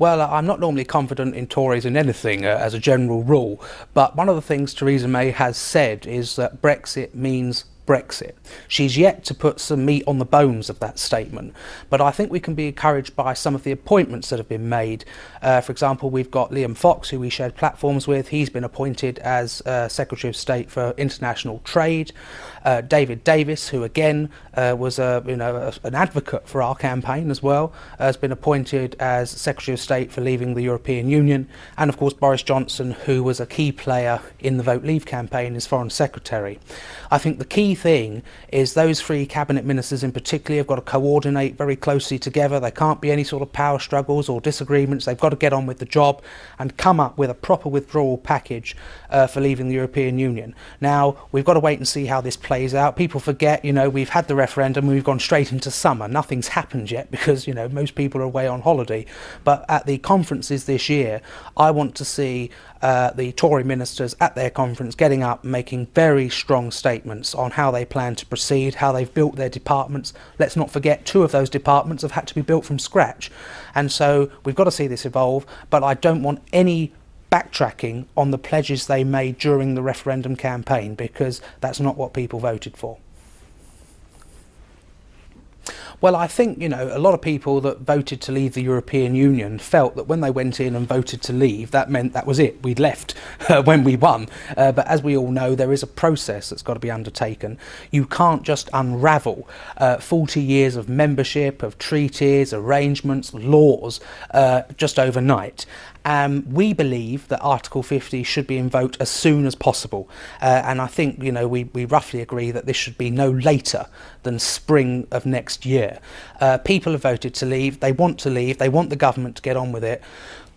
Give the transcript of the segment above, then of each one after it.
Well, I'm not normally confident in Tories in anything as a general rule, but one of the things Theresa May has said is that Brexit means Brexit. She's yet to put some meat on the bones of that statement, but I think we can be encouraged by some of the appointments that have been made. For example, we've got Liam Fox, who we shared platforms with. He's been appointed as Secretary of State for International Trade. David Davis, who again was an advocate for our campaign as well, has been appointed as Secretary of State for leaving the European Union. And of course Boris Johnson, who was a key player in the Vote Leave campaign, as Foreign Secretary. I think the key thing is those three cabinet ministers in particular have got to coordinate very closely together. There can't be any sort of power struggles or disagreements. They've got to get on with the job and come up with a proper withdrawal package for leaving the European Union. Now, we've got to wait and see how this plays out. People forget, we've had the referendum, we've gone straight into summer. Nothing's happened yet because, most people are away on holiday. But at the conferences this year, I want to see the Tory ministers at their conference getting up, making very strong statements on how they plan to proceed, how they've built their departments. Let's not forget, 2 of those departments have had to be built from scratch. And so we've got to see this evolve, but I don't want any backtracking on the pledges they made during the referendum campaign, because that's not what people voted for. Well, I think, a lot of people that voted to leave the European Union felt that when they went in and voted to leave, that meant that was it. We'd left when we won. But as we all know, there is a process that's got to be undertaken. You can't just unravel 40 years of membership, of treaties, arrangements, laws, just overnight. We believe that Article 50 should be invoked as soon as possible. And I think, we roughly agree that this should be no later than spring of next year. People have voted to leave. They want to leave. They want the government to get on with it.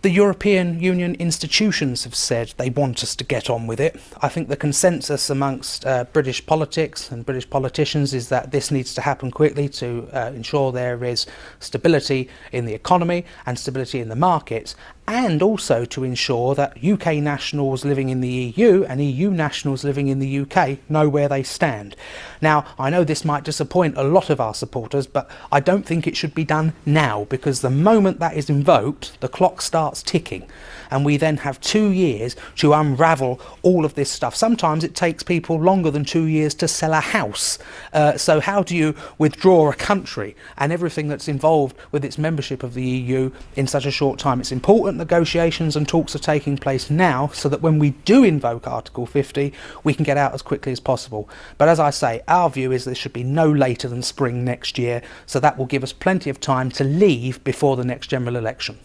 The European Union institutions have said they want us to get on with it. I think the consensus amongst British politics and British politicians is that this needs to happen quickly to ensure there is stability in the economy and stability in the markets, and also to ensure that UK nationals living in the EU and EU nationals living in the UK know where they stand. Now, I know this might disappoint a lot of our supporters, but I don't think it should be done now, because the moment that is invoked, the clock starts ticking, and we then have 2 years to unravel all of this stuff. Sometimes it takes people longer than 2 years to sell a house. So how do you withdraw a country and everything that's involved with its membership of the EU in such a short time? It's important negotiations and talks are taking place now, so that when we do invoke Article 50, we can get out as quickly as possible. But as I say, our view is this should be no later than spring next year, so that will give us plenty of time to leave before the next general election.